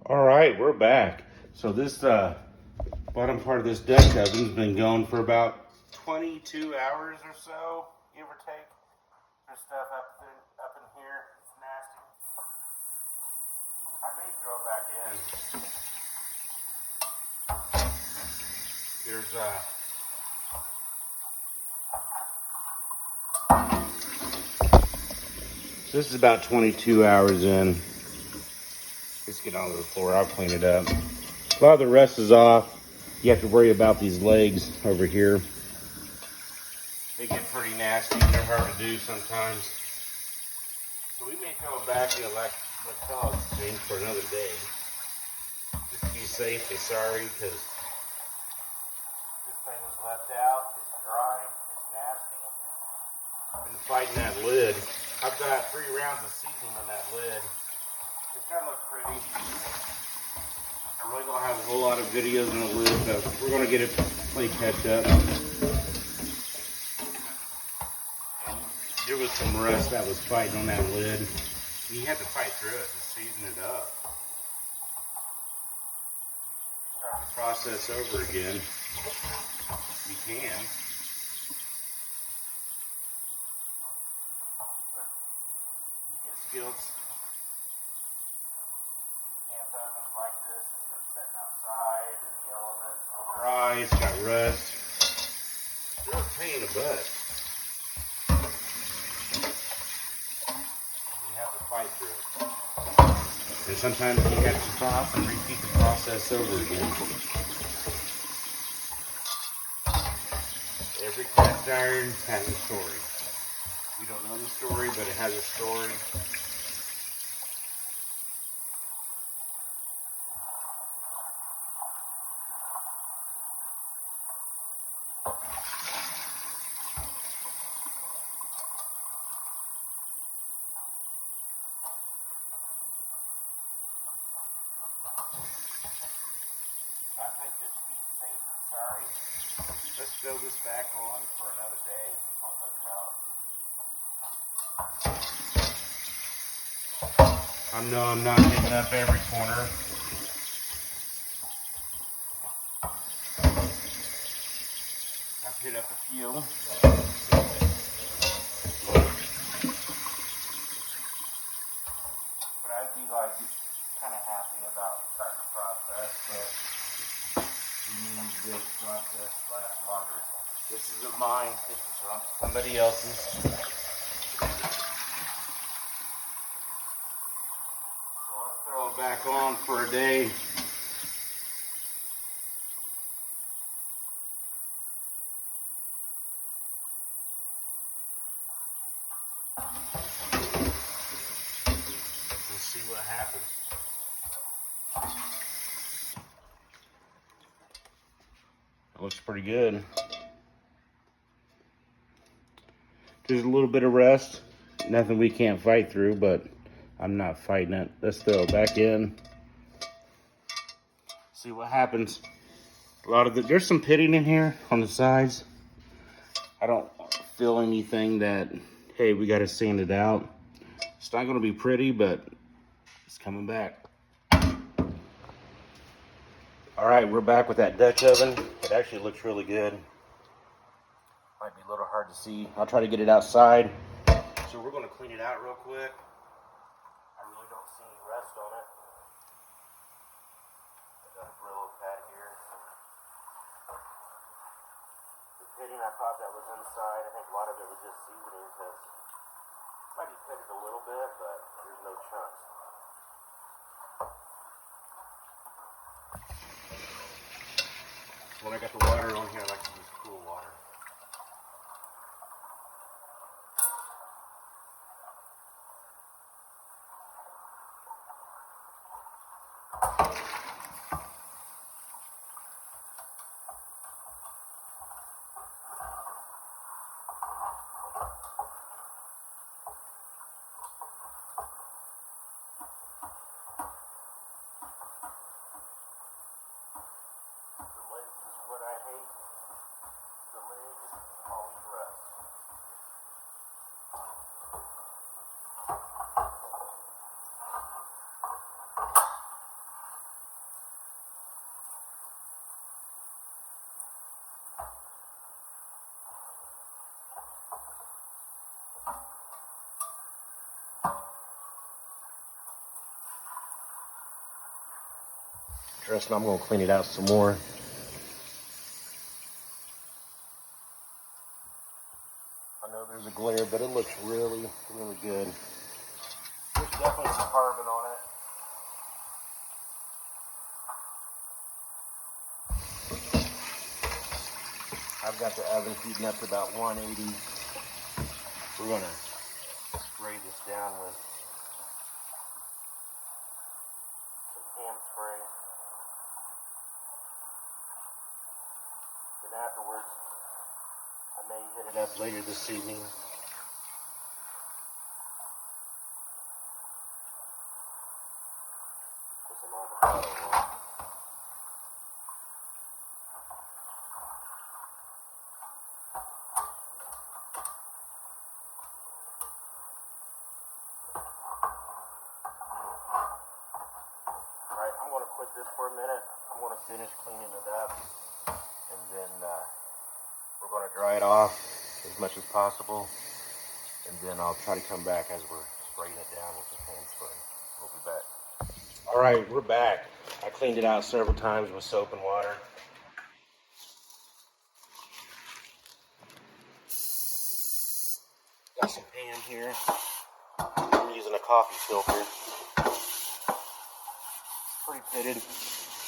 All right, we're back. So this bottom part of this Dutch oven's been going for about 22 hours or so, give or take. There's stuff up in here. It's nasty. I may throw it back in. There's this is about 22 hours in. Just get onto the floor. I'll clean it up. A lot of the rest is off. You have to worry about these legs over here. They get pretty nasty. They're hard to do sometimes. So we may throw it back in the electrolysis thing for another day. Just to be safe and sorry, because this thing was left out. It's dry. It's nasty. I've been fighting that lid. I've got 3 rounds of seasoning on that lid. It's gonna look pretty. I really don't have a whole lot of videos on the lid, but we're gonna get it play catch up. And there was some rust that was fighting on that lid. You have to fight through it and season it up. You start the process over again. You can. But you get skilled. Like this, it's been sitting outside in the elements, it's dry, it's got rust. They're a pain in the butt. You have to fight through it. And sometimes you have to stop and repeat the process over again. Every cast iron has a story. We don't know the story, but it has a story. I think just to be safe and sorry, let's throw this back on for another day on the trout. I know I'm not hitting up every corner. I've hit up a few. But I'd be like kind of happy about starting the process, but you need this process to last longer. This isn't mine, this is somebody else's. So let's throw it back on for a day. And see what happens. That looks pretty good. There's a little bit of rust. Nothing we can't fight through, but I'm not fighting it. Let's throw it back in. See what happens. There's some pitting in here on the sides. I don't feel anything that, hey, we got to sand it out. It's not going to be pretty, but it's coming back. All right, we're back with that Dutch oven. It actually looks really good. Might be a little hard to see. I'll try to get it outside. So we're going to clean it out real quick. I really don't see any rust on it. I got a Brillo pad here. The pitting, I thought that was inside. I think a lot of it was just seasoning because it might be pitted a little bit, but there's no chunks. When I got the water on here, I like to use cool water. The legs is what I hate. Trust me, I'm gonna clean it out some more. I know there's a glare, but it looks really, really good. There's definitely some carbon on it. I've got the oven heating up to about 180. We're gonna spray this down with some hand spray. Then afterwards, I may hit it up later this evening. With some avocado oil. Alright, I'm gonna quit this for a minute. I'm gonna finish cleaning it up, and then we're going to dry it off as much as possible, and then I'll try to come back as we're spraying it down with the hand spray. We'll be back. All right, we're back. I cleaned it out several times with soap and water. Got some pan here. I'm using a coffee filter. Pretty pitted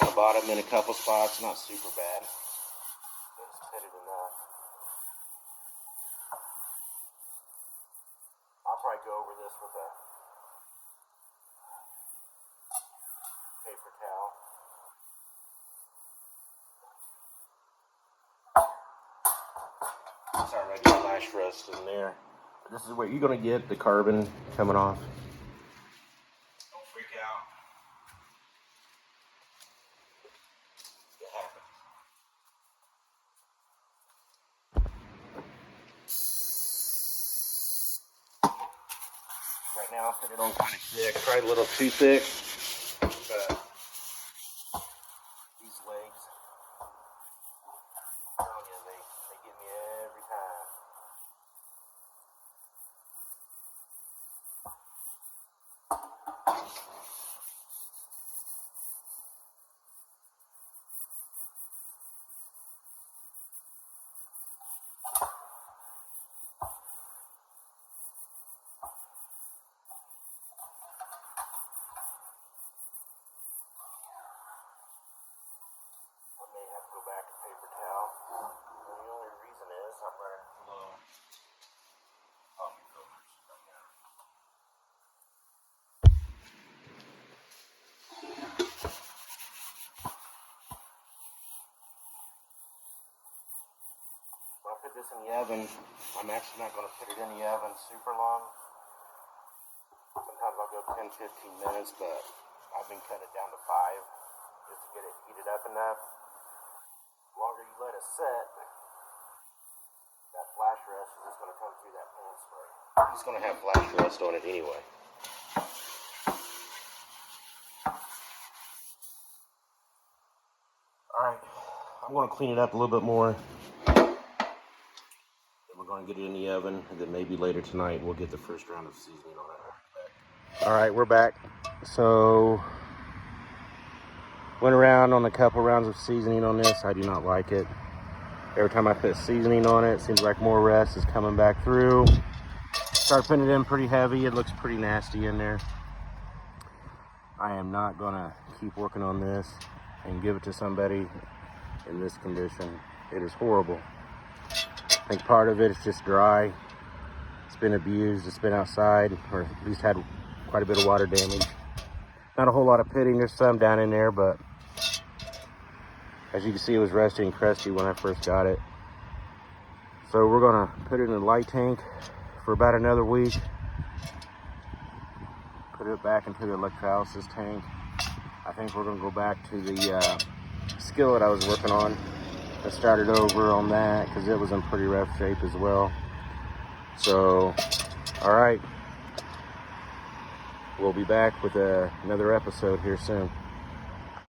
on the bottom in a couple spots, not super bad. It's pitted enough. I'll probably go over this with a paper towel. It's already flash rust in there. This is what you're gonna get, the carbon coming off. Don't freak out. It happens. Right now, I'll put it on kind of thick, probably a little too thick, but these legs, I'm telling you, they get me every time. I may have to go back to paper towel. And the only reason is I'm running low coffee filters right now. When I put this in the oven, I'm actually not going to put it in the oven super long. Sometimes I'll go 10-15 minutes, but I've been cutting it down to 5 just to get it heated up enough. The longer you let it set, that flash rust is just going to come through that pan spray. It's going to have flash rust on it anyway. Alright, I'm going to clean it up a little bit more. Then we're going to get it in the oven, and then maybe later tonight we'll get the first round of seasoning on it. Alright, we're back. So, went around on a couple rounds of seasoning on this. I do not like it. Every time I put seasoning on it, it seems like more rust is coming back through. Start putting it in pretty heavy. It looks pretty nasty in there. I am not gonna keep working on this and give it to somebody in this condition. It is horrible. I think part of it is just dry. It's been abused, it's been outside, or at least had quite a bit of water damage. Not a whole lot of pitting, there's some down in there, but as you can see, it was rusty and crusty when I first got it. So we're gonna put it in a light tank for about another week. Put it back into the electrolysis tank. I think we're gonna go back to the skillet I was working on. I started over on that because it was in pretty rough shape as well. So, all right. We'll be back with another episode here soon.